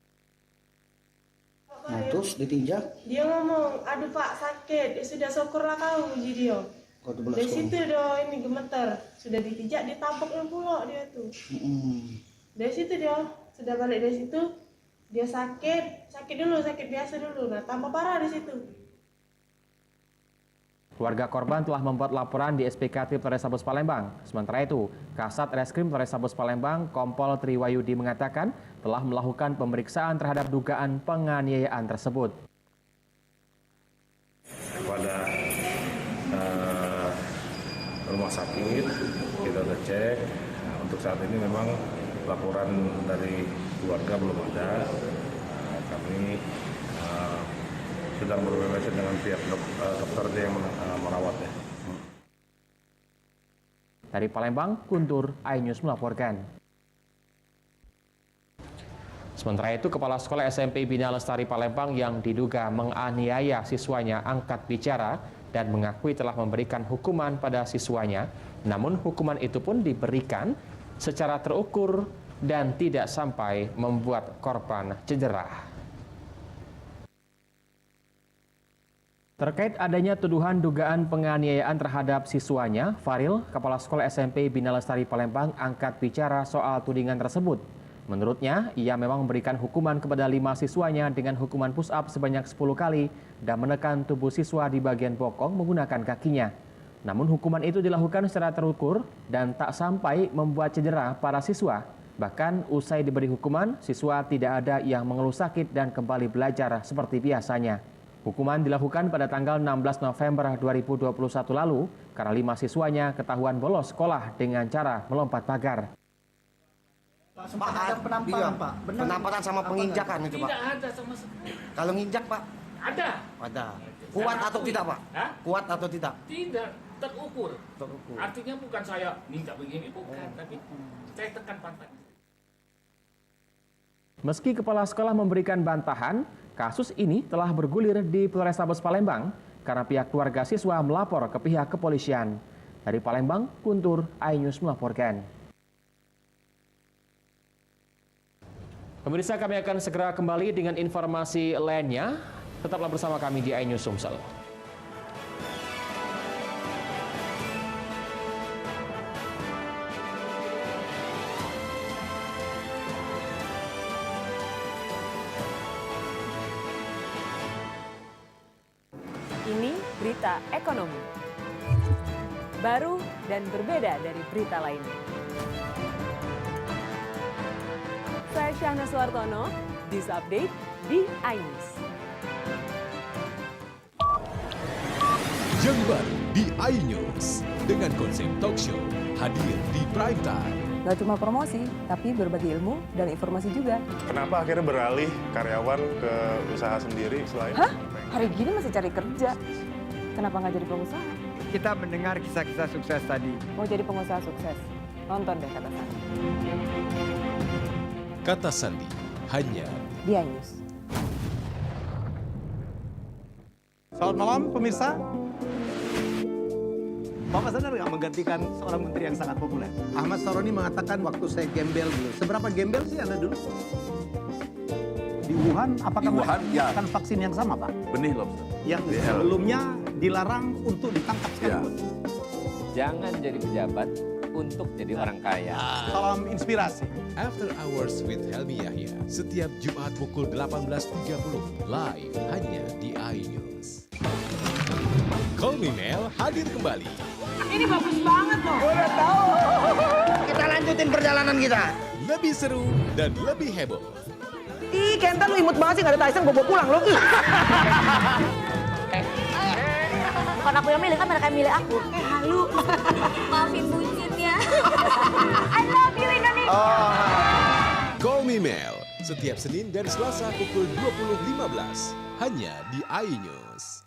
Nah, terus ditinjak? Dia ngomong, aduh pak sakit, ya sudah syukurlah kau uji dia. Dari situ dia ini gemeter, sudah ditinjak, ditampaknya pula dia tuh. Dari situ dia sudah balik dari situ, dia sakit biasa dulu, nah tambah parah di situ. Keluarga korban telah membuat laporan di SPKT Polrestabes Palembang. Sementara itu, Kasat Reskrim Polrestabes Palembang, Kompol Triwayudi mengatakan telah melakukan pemeriksaan terhadap dugaan penganiayaan tersebut. Pada rumah sakit kita udah cek. Untuk saat ini memang laporan dari keluarga belum ada. Kami sedang berkoordinasi dengan pihak dokter yang merawatnya. Dari Palembang, Guntur, iNews melaporkan. Sementara itu, Kepala Sekolah SMP Bina Lestari Palembang yang diduga menganiaya siswanya angkat bicara dan mengakui telah memberikan hukuman pada siswanya. Namun hukuman itu pun diberikan secara terukur dan tidak sampai membuat korban cedera. Terkait adanya tuduhan dugaan penganiayaan terhadap siswanya, Faril, Kepala Sekolah SMP Bina Lestari Palembang, angkat bicara soal tudingan tersebut. Menurutnya, ia memang memberikan hukuman kepada 5 siswanya dengan hukuman push-up sebanyak 10 kali dan menekan tubuh siswa di bagian bokong menggunakan kakinya. Namun hukuman itu dilakukan secara terukur dan tak sampai membuat cedera para siswa. Bahkan usai diberi hukuman, siswa tidak ada yang mengeluh sakit dan kembali belajar seperti biasanya. Hukuman dilakukan pada tanggal 16 November 2021 lalu karena 5 siswanya ketahuan bolos sekolah dengan cara melompat pagar. Pak, ada penamparan, Pak. Benar. Penamparan sama penginjakan itu, Pak. Tidak ada sama sekali. Kalau nginjak, Pak? Ada. Ada. Kuat atau tidak, Pak? Hah? Kuat atau tidak? Tidak, terukur. Terukur. Artinya bukan saya minta begini, bukan. Tapi saya tekan pantat. Meski kepala sekolah memberikan bantahan, kasus ini telah bergulir di Polrestabes Palembang karena pihak keluarga siswa melapor ke pihak kepolisian. Dari Palembang, Guntur, iNews melaporkan. Pemirsa, kami akan segera kembali dengan informasi lainnya. Tetaplah bersama kami di iNews Sumsel. Ini berita ekonomi. Baru dan berbeda dari berita lainnya. Saya Syahna Suartono, This Update di iNews. Yang baru di iNews dengan konsep talk show hadir di prime time. Gak cuma promosi, tapi berbagi ilmu dan informasi juga. Kenapa akhirnya beralih karyawan ke usaha sendiri selain? Hah? Hari gini masih cari kerja. Kenapa nggak jadi pengusaha? Kita mendengar kisah-kisah sukses tadi. Mau jadi pengusaha sukses? Nonton deh Kata Sandi. Kata Sandi hanya di iNews. Selamat malam pemirsa. Bapak sadar nggak menggantikan seorang menteri yang sangat populer? Ahmad Saroni mengatakan waktu saya gembel dulu. Seberapa gembel sih Anda dulu? Di Wuhan, apakah Wuhan, ya. akan vaksin yang sama, Pak? Benih lobster. Yang sebelumnya dilarang untuk ditangkap sekalipun. Jangan jadi pejabat untuk jadi orang kaya. Salam inspirasi. After Hours with Helmi Yahya setiap Jumat pukul 18.30 live hanya di iNews. Call Me Mel hadir kembali. Ini bagus banget loh. Udah tahu. Kita lanjutin perjalanan kita. Lebih seru dan lebih heboh. Ih, Kenta lu imut banget sih, gak ada Tyson, gue bawa pulang lo. Bukan aku yang milih, kan mereka yang milih aku. Halu. Maafin bucin ya. I love you Indonesia. Call Me Mel setiap Senin dan Selasa pukul 20.15 hanya di iNews.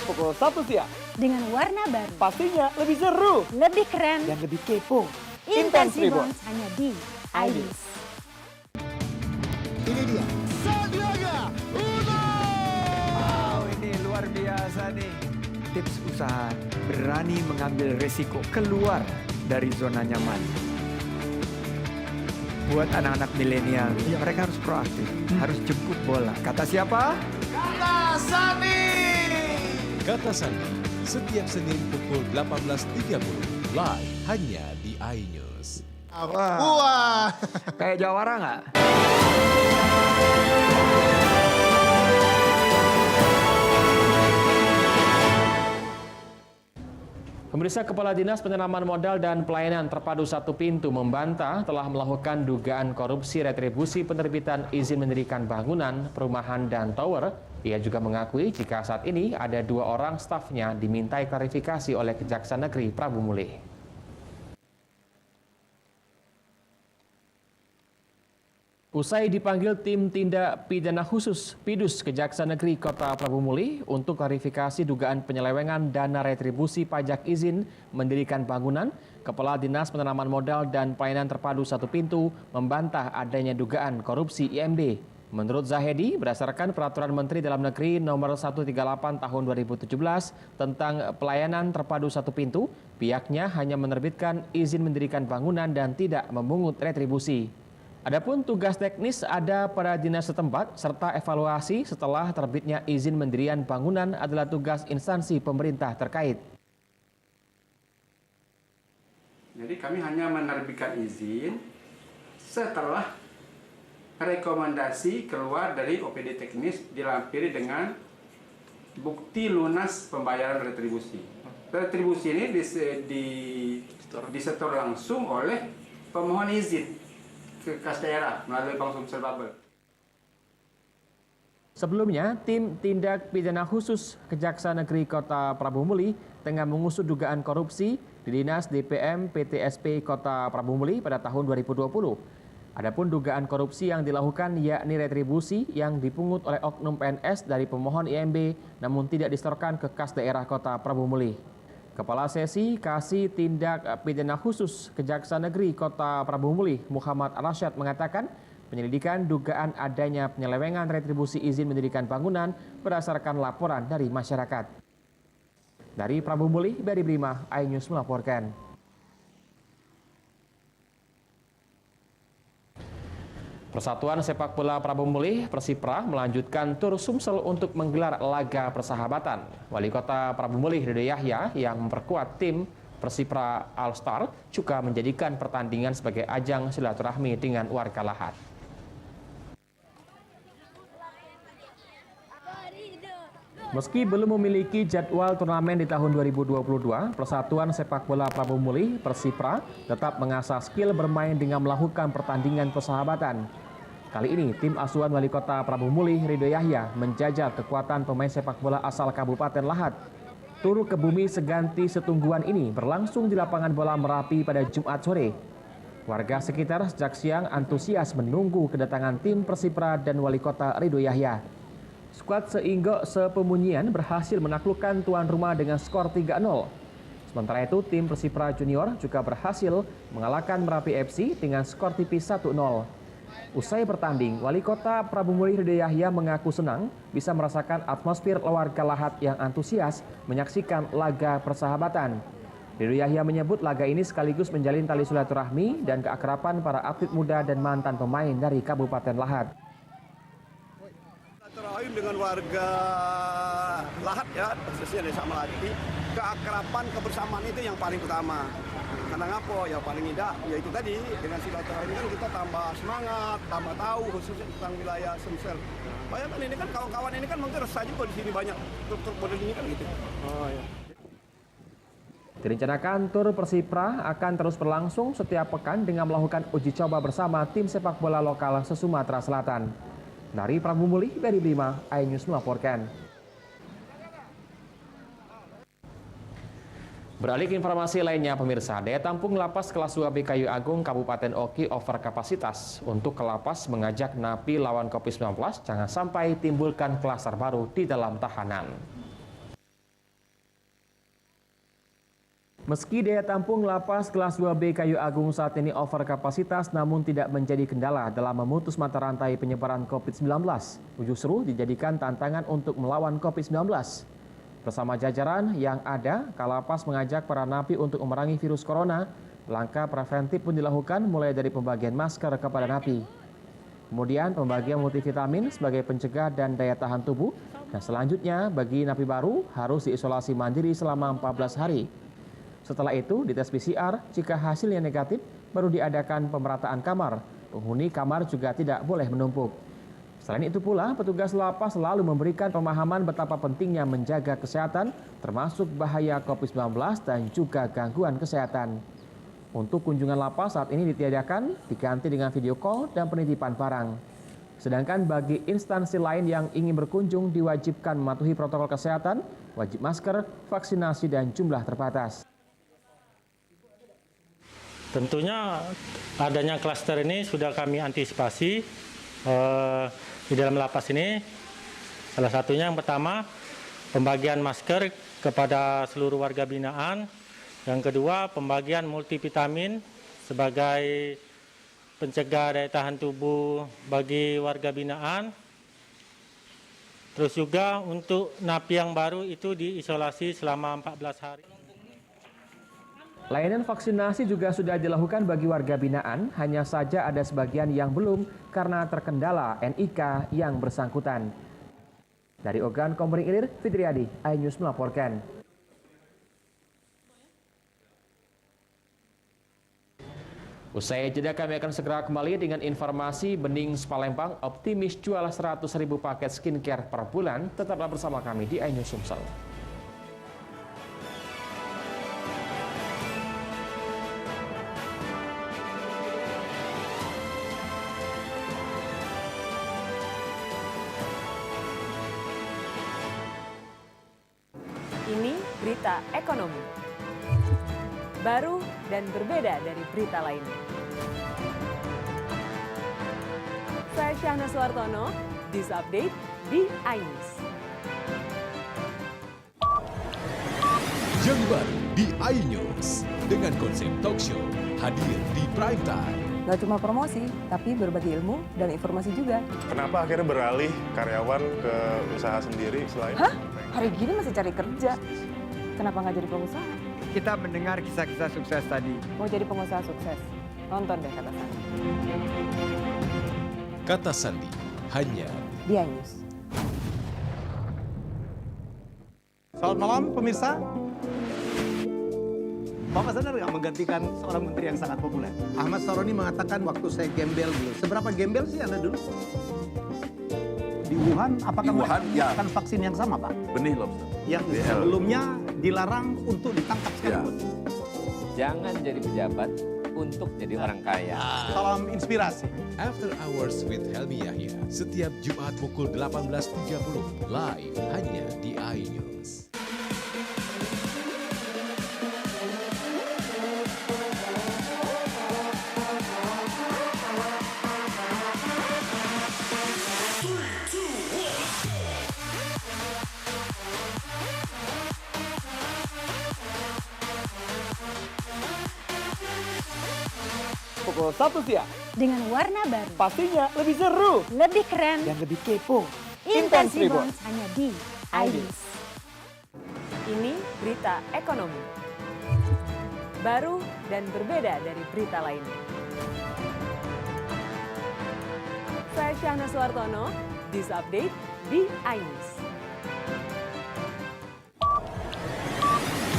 Pukul 1 siang. Dengan warna baru. Pastinya lebih seru. Lebih keren. Dan lebih kepo. Intense Reborn hanya di iNews. Ini dia. Sandiaga Uno! Wow, ini luar biasa nih. Tips usaha berani mengambil resiko keluar dari zona nyaman. Buat anak-anak milenial, mereka harus proaktif, harus jemput bola. Kata siapa? Kata Sandi. Kata Sandi setiap Senin pukul 18.30 live hanya di iNews. Wah, kayak jawara nggak? Pemirsa, Kepala Dinas Penanaman Modal dan Pelayanan Terpadu Satu Pintu membantah telah melakukan dugaan korupsi retribusi penerbitan izin mendirikan bangunan, perumahan, dan tower. Ia juga mengakui jika saat ini ada 2 orang stafnya dimintai klarifikasi oleh Kejaksaan Negeri Prabu Mulih. Usai dipanggil tim tindak pidana khusus PIDUS Kejaksaan Negeri Kota Prabu Muli untuk klarifikasi dugaan penyelewengan dana retribusi pajak izin mendirikan bangunan, Kepala Dinas Penanaman Modal dan Pelayanan Terpadu Satu Pintu membantah adanya dugaan korupsi IMB. Menurut Zahedi, berdasarkan Peraturan Menteri Dalam Negeri Nomor 138 Tahun 2017 tentang Pelayanan Terpadu Satu Pintu, pihaknya hanya menerbitkan izin mendirikan bangunan dan tidak memungut retribusi. Adapun tugas teknis ada pada dinas setempat serta evaluasi setelah terbitnya izin mendirian bangunan adalah tugas instansi pemerintah terkait. Jadi kami hanya menerbitkan izin setelah rekomendasi keluar dari OPD teknis dilampiri dengan bukti lunas pembayaran retribusi. Retribusi ini disetor langsung oleh pemohon izin ke kas daerah melalui Bank Sumsel Babel. Sebelumnya, tim tindak pidana khusus Kejaksaan Negeri Kota Prabu Muli tengah mengusut dugaan korupsi di Dinas DPM PTSP Kota Prabu Muli pada tahun 2020. Adapun dugaan korupsi yang dilakukan yakni retribusi yang dipungut oleh oknum PNS dari pemohon IMB namun tidak disetorkan ke kas daerah Kota Prabu Muli. Kepala Sesi Kasih Tindak Pidana Khusus Kejaksaan Negeri Kota Prabu Muli, Muhammad Arsyad mengatakan penyelidikan dugaan adanya penyelewengan retribusi izin mendirikan bangunan berdasarkan laporan dari masyarakat. Dari Prabu Muli, Beri Brima, iNews melaporkan. Persatuan Sepak Bola Prabu Muli Persipra melanjutkan tur Sumsel untuk menggelar laga persahabatan. Wali Kota Prabu Muli Ridho Yahya yang memperkuat tim Persipra All Star juga menjadikan pertandingan sebagai ajang silaturahmi dengan warga Lahat. Meski belum memiliki jadwal turnamen di tahun 2022, Persatuan Sepak Bola Prabu Muli Persipra tetap mengasah skill bermain dengan melakukan pertandingan persahabatan. Kali ini, tim asuhan Wali Kota Prabu Muli Ridho Yahya menjajal kekuatan pemain sepak bola asal Kabupaten Lahat. Tur ke bumi seganti setungguan ini berlangsung di lapangan bola Merapi pada Jumat sore. Warga sekitar sejak siang antusias menunggu kedatangan tim Persipra dan Wali Kota Ridho Yahya. Skuad Seinggok Sepemunyian berhasil menaklukkan tuan rumah dengan skor 3-0. Sementara itu, tim Persipra Junior juga berhasil mengalahkan Merapi FC dengan skor tipis 1-0. Usai bertanding, Wali Kota Prabu Muli Ridho Yahya mengaku senang bisa merasakan atmosfer warga Lahat yang antusias menyaksikan laga persahabatan. Ridho Yahya menyebut laga ini sekaligus menjalin tali silaturahmi dan keakraban para atlet muda dan mantan pemain dari Kabupaten Lahat. Silaturahim dengan warga Lahat ya, khususnya Desa Melati, keakraban kebersamaan itu yang paling utama. Karena ngapo ya paling indah, ya itu tadi dengan silaturahim kan kita tambah semangat, tambah tahu khususnya tentang wilayah Sumsel. Bayangkan ini kan kawan-kawan ini kan mungkin resah juga di sini banyak truk-truk model ini kan gitu. Oh ya. Direncanakan tur Persipra akan terus berlangsung setiap pekan dengan melakukan uji coba bersama tim sepak bola lokal se-Sumatera Selatan. Dari Prabu Muli, Beri Brima, iNews melaporkan. Beralih ke informasi lainnya, pemirsa, daya tampung Lapas Kelas 2B Kayu Agung Kabupaten Oki over kapasitas. Untuk ke lapas mengajak napi lawan COVID-19, jangan sampai timbulkan klaster baru di dalam tahanan. Meski daya tampung Lapas Kelas 2B Kayu Agung saat ini over kapasitas, namun tidak menjadi kendala dalam memutus mata rantai penyebaran COVID-19. Justru dijadikan tantangan untuk melawan COVID-19. Bersama jajaran yang ada, Kalapas mengajak para napi untuk memerangi virus corona. Langkah preventif pun dilakukan mulai dari pembagian masker kepada napi. Kemudian pembagian multivitamin sebagai pencegah dan daya tahan tubuh. Dan selanjutnya bagi napi baru harus diisolasi mandiri selama 14 hari. Setelah itu dites PCR, jika hasilnya negatif baru diadakan pemerataan kamar. Penghuni kamar juga tidak boleh menumpuk. Selain itu pula, petugas lapas selalu memberikan pemahaman betapa pentingnya menjaga kesehatan, termasuk bahaya COVID-19 dan juga gangguan kesehatan. Untuk kunjungan lapas saat ini ditiadakan, diganti dengan video call dan penitipan barang. Sedangkan bagi instansi lain yang ingin berkunjung diwajibkan mematuhi protokol kesehatan, wajib masker, vaksinasi, dan jumlah terbatas. Tentunya adanya klaster ini sudah kami antisipasi di dalam lapas ini. Salah satunya yang pertama, pembagian masker kepada seluruh warga binaan. Yang kedua, pembagian multivitamin sebagai pencegah daya tahan tubuh bagi warga binaan. Terus juga untuk napi yang baru itu diisolasi selama 14 hari. Layanan vaksinasi juga sudah dilakukan bagi warga binaan, hanya saja ada sebagian yang belum karena terkendala NIK yang bersangkutan. Dari Ogan Komering Ilir, Fitriadi, iNews melaporkan. Usai jeda kami akan segera kembali dengan informasi Benings Palembang optimis jual 100.000 paket skincare per bulan. Tetaplah bersama kami di iNews Sumsel. Ini berita ekonomi. Baru dan berbeda dari berita lainnya. Saya Syahna Suartono, This Update di iNews. Yang baru di iNews dengan konsep talk show hadir di prime time. Gak cuma promosi, tapi berbagi ilmu dan informasi juga. Kenapa akhirnya beralih karyawan ke usaha sendiri selain? Hah? Hari gini masih cari kerja. Kenapa nggak jadi pengusaha? Kita mendengar kisah-kisah sukses tadi. Mau jadi pengusaha sukses? Nonton deh Kata Sandi. Kata Sandi hanya di iNews. Selamat malam pemirsa. Bapak sadar nggak menggantikan seorang menteri yang sangat populer? Ahmad Saroni mengatakan waktu saya gembel dulu. Seberapa gembel sih Anda dulu? Di Wuhan, apakah menggunakan vaksin yang sama, Pak? Benih lobster. Yang sebelumnya dilarang untuk ditangkap sekalipun. Jangan jadi pejabat untuk jadi orang kaya. Salam inspirasi. After Hours with Helmi Yahya setiap Jumat pukul 18.30 live hanya di iNews. Pukul 1 siang. Dengan warna baru. Pastinya lebih seru. Lebih keren. Dan lebih kepo. Intense Reborn hanya di iNews. Ini berita ekonomi. Baru dan berbeda dari berita lainnya. Saya Syahna Suartono, This Update di iNews.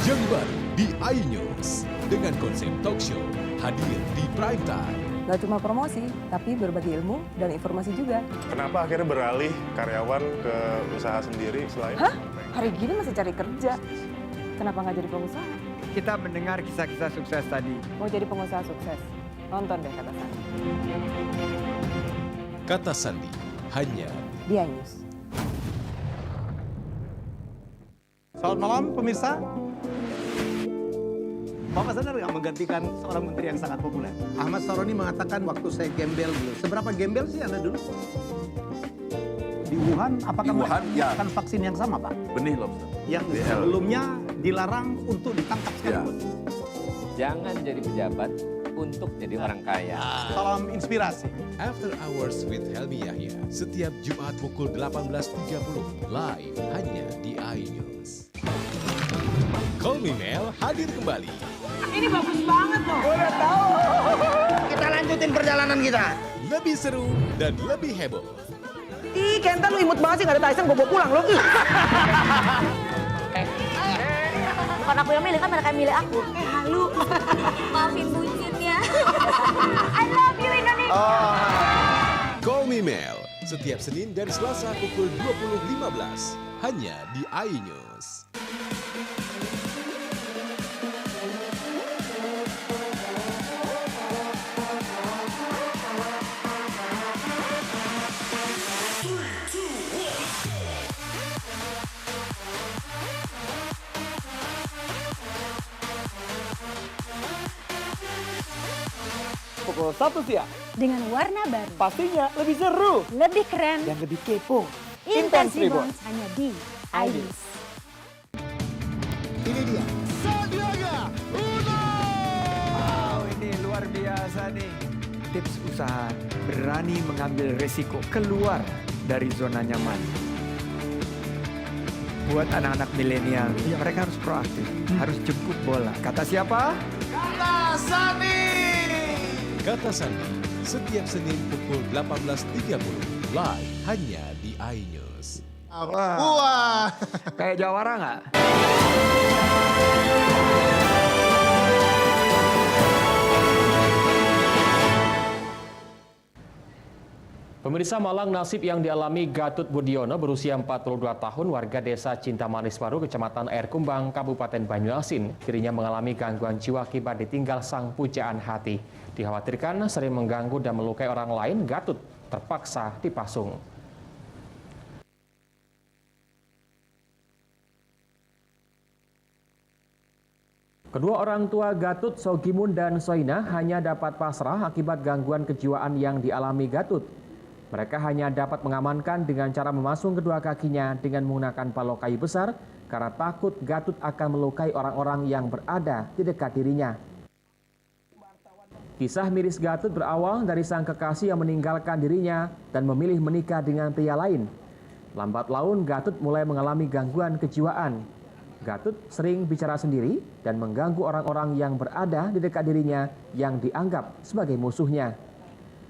Yang baru di iNews dengan konsep talk show hadir di prime time. Gak cuma promosi, tapi berbagi ilmu dan informasi juga. Kenapa akhirnya beralih karyawan ke usaha sendiri selain? Hah? Hari gini masih cari kerja. Kenapa nggak jadi pengusaha? Kita mendengar kisah-kisah sukses tadi. Mau jadi pengusaha sukses? Nonton deh Kata Sandi. Kata Sandi hanya di iNews. Selamat malam pemirsa. Bapak sadar nggak menggantikan seorang menteri yang sangat populer? Ahmad Saroni mengatakan waktu saya gembel dulu. Seberapa gembel sih Anda dulu? Di Wuhan, apakah menggunakan vaksin yang sama, Pak? Benih lobster. Yang sebelumnya dilarang untuk ditangkap sekalipun. Jangan jadi pejabat untuk jadi orang kaya. Salam inspirasi. After Hours with Helmi Yahya setiap Jumat pukul 18.30 live hanya di iNews. Call Me Mel hadir kembali. Ini bagus banget loh. Udah tahu. Kita lanjutin perjalanan kita. Lebih seru dan lebih heboh. Ih, Kenta lu imut banget sih, gak ada Tyson, gue bawa pulang lo. Bukan aku yang milih, kan mereka yang milih aku. Halu. Maafin bucin ya. I love you Indonesia. Call Me Mel setiap Senin dan Selasa pukul 20.15 hanya di iNews. pukul 1 siang. Dengan warna baru. Pastinya lebih seru. Lebih keren. Dan lebih kepo. Intense Reborn hanya di iNews. Ini dia. Sandiaga Uno. Wow, ini luar biasa nih. Tips usaha, berani mengambil resiko, keluar dari zona nyaman. Buat anak-anak milenial, ya mereka harus proaktif, harus jemput bola. Kata siapa? Kata Sandi. Kata Sandi, setiap Senin pukul 18.30, live hanya di iNews. Wah, kayak jawara nggak? Pemirsa, malang nasib yang dialami Gatut Budiono berusia 42 tahun, warga desa Cinta Manis Baru, Kecamatan Air Kumbang, Kabupaten Banyuasin. Dirinya mengalami gangguan jiwa akibat ditinggal sang pujaan hati. Dikhawatirkan sering mengganggu dan melukai orang lain, Gatut terpaksa dipasung. Kedua orang tua Gatut, Sogimun dan Soina, hanya dapat pasrah akibat gangguan kejiwaan yang dialami Gatut. Mereka hanya dapat mengamankan dengan cara memasung kedua kakinya dengan menggunakan balok kayu besar karena takut Gatut akan melukai orang-orang yang berada di dekat dirinya. Kisah miris Gatut berawal dari sang kekasih yang meninggalkan dirinya dan memilih menikah dengan pria lain. Lambat laun Gatut mulai mengalami gangguan kejiwaan. Gatut sering bicara sendiri dan mengganggu orang-orang yang berada di dekat dirinya yang dianggap sebagai musuhnya.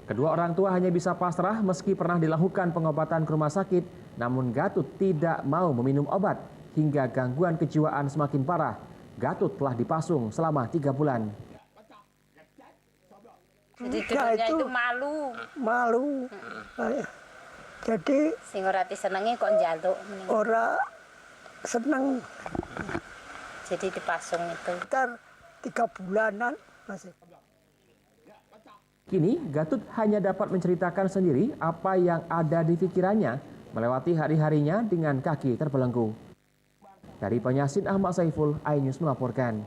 Kedua orang tua hanya bisa pasrah meski pernah dilakukan pengobatan ke rumah sakit, namun Gatut tidak mau meminum obat hingga gangguan kejiwaan semakin parah. Gatut telah dipasung selama 3 bulan. Jadi itu malu. Jadi sing ora disenengi kok njaluk ora seneng. Jadi dipasung itu. Sekitar 3 bulanan masih. Kini, Gatut hanya dapat menceritakan sendiri apa yang ada di pikirannya melewati hari-harinya dengan kaki terbelenggu. Dari Banyuasin, Ahmad Saiful, iNews melaporkan.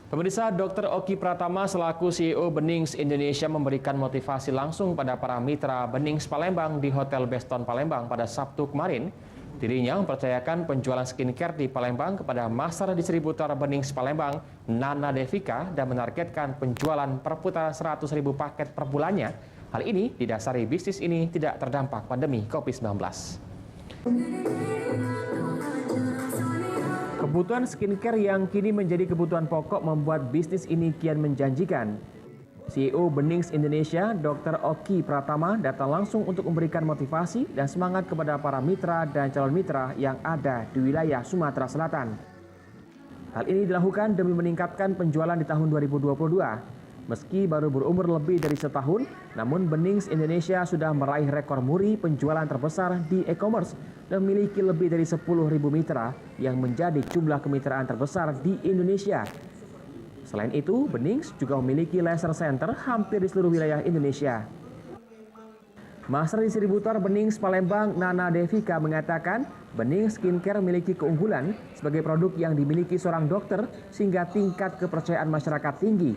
Pemirsa, Dr. Oki Pratama selaku CEO Benings Indonesia memberikan motivasi langsung pada para mitra Benings Palembang di Hotel Beston Palembang pada Sabtu kemarin. Dirinya mempercayakan penjualan skincare di Palembang kepada master distributor Benings Palembang, Nana Devika, dan menargetkan penjualan perputaran 100.000 paket per bulannya. Hal ini didasari bisnis ini tidak terdampak pandemi COVID-19. Kebutuhan skincare yang kini menjadi kebutuhan pokok membuat bisnis ini kian menjanjikan. CEO Benings Indonesia, Dr. Oki Pratama, datang langsung untuk memberikan motivasi dan semangat kepada para mitra dan calon mitra yang ada di wilayah Sumatera Selatan. Hal ini dilakukan demi meningkatkan penjualan di tahun 2022. Meski baru berumur lebih dari setahun, namun Benings Indonesia sudah meraih rekor muri penjualan terbesar di e-commerce dan memiliki lebih dari 10.000 mitra yang menjadi jumlah kemitraan terbesar di Indonesia. Selain itu, Benings juga memiliki laser center hampir di seluruh wilayah Indonesia. Master distributor Benings Palembang, Nana Devika, mengatakan Benings Skincare memiliki keunggulan sebagai produk yang dimiliki seorang dokter sehingga tingkat kepercayaan masyarakat tinggi.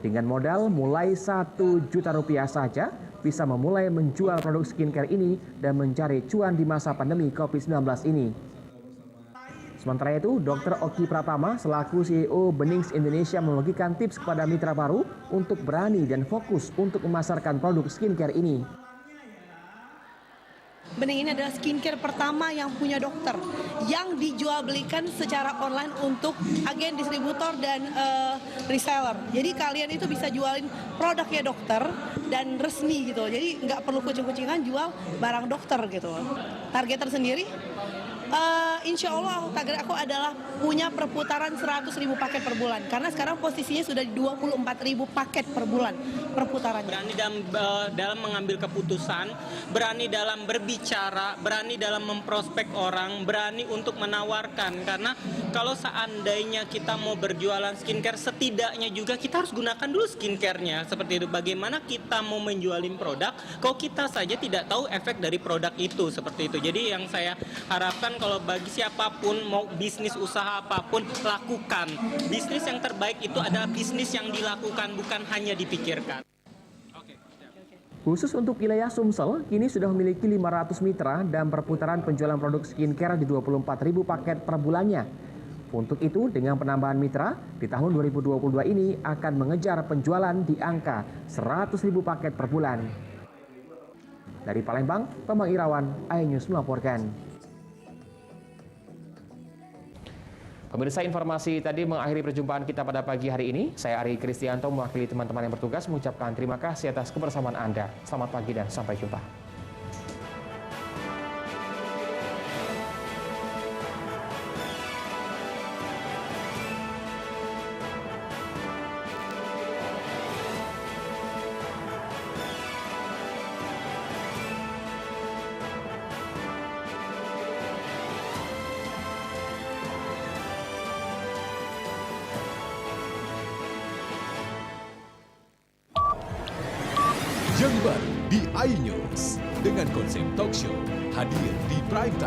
Dengan modal mulai Rp1 juta saja, bisa memulai menjual produk skincare ini dan mencari cuan di masa pandemi COVID-19 ini. Sementara itu, Dr. Oki Pratama selaku CEO Benings Indonesia membagikan tips kepada mitra baru untuk berani dan fokus untuk memasarkan produk skincare ini. Bening ini adalah skincare pertama yang punya dokter, yang dijual belikan secara online untuk agen distributor dan reseller. Jadi kalian itu bisa jualin produknya dokter dan resmi gitu. Jadi nggak perlu kucing-kucingan jual barang dokter gitu. Target tersendiri, insya Allah target aku adalah punya perputaran 100.000 paket per bulan. Karena sekarang posisinya sudah di 24.000 paket per bulan perputarannya. Berani dalam mengambil keputusan, berani dalam berbicara, berani dalam memprospek orang, berani untuk menawarkan. Karena kalau seandainya kita mau berjualan skincare, setidaknya juga kita harus gunakan dulu skincare-nya. Seperti itu, bagaimana kita mau menjualin produk, kalau kita saja tidak tahu efek dari produk itu. Seperti itu. Jadi yang saya harapkan kalau bagi siapapun mau bisnis usaha apapun lakukan. Bisnis yang terbaik itu adalah bisnis yang dilakukan, bukan hanya dipikirkan. Khusus untuk wilayah Sumsel, kini sudah memiliki 500 mitra dan perputaran penjualan produk skincare di 24.000 paket per bulannya. Untuk itu, dengan penambahan mitra, di tahun 2022 ini akan mengejar penjualan di angka 100.000 paket per bulan. Dari Palembang, Bambang Irawan, iNews melaporkan. Pemirsa, informasi tadi mengakhiri perjumpaan kita pada pagi hari ini. Saya Ari Kristianto mewakili teman-teman yang bertugas mengucapkan terima kasih atas kebersamaan Anda. Selamat pagi dan sampai jumpa. Yang baru di iNews dengan konsep talk show hadir di prime time.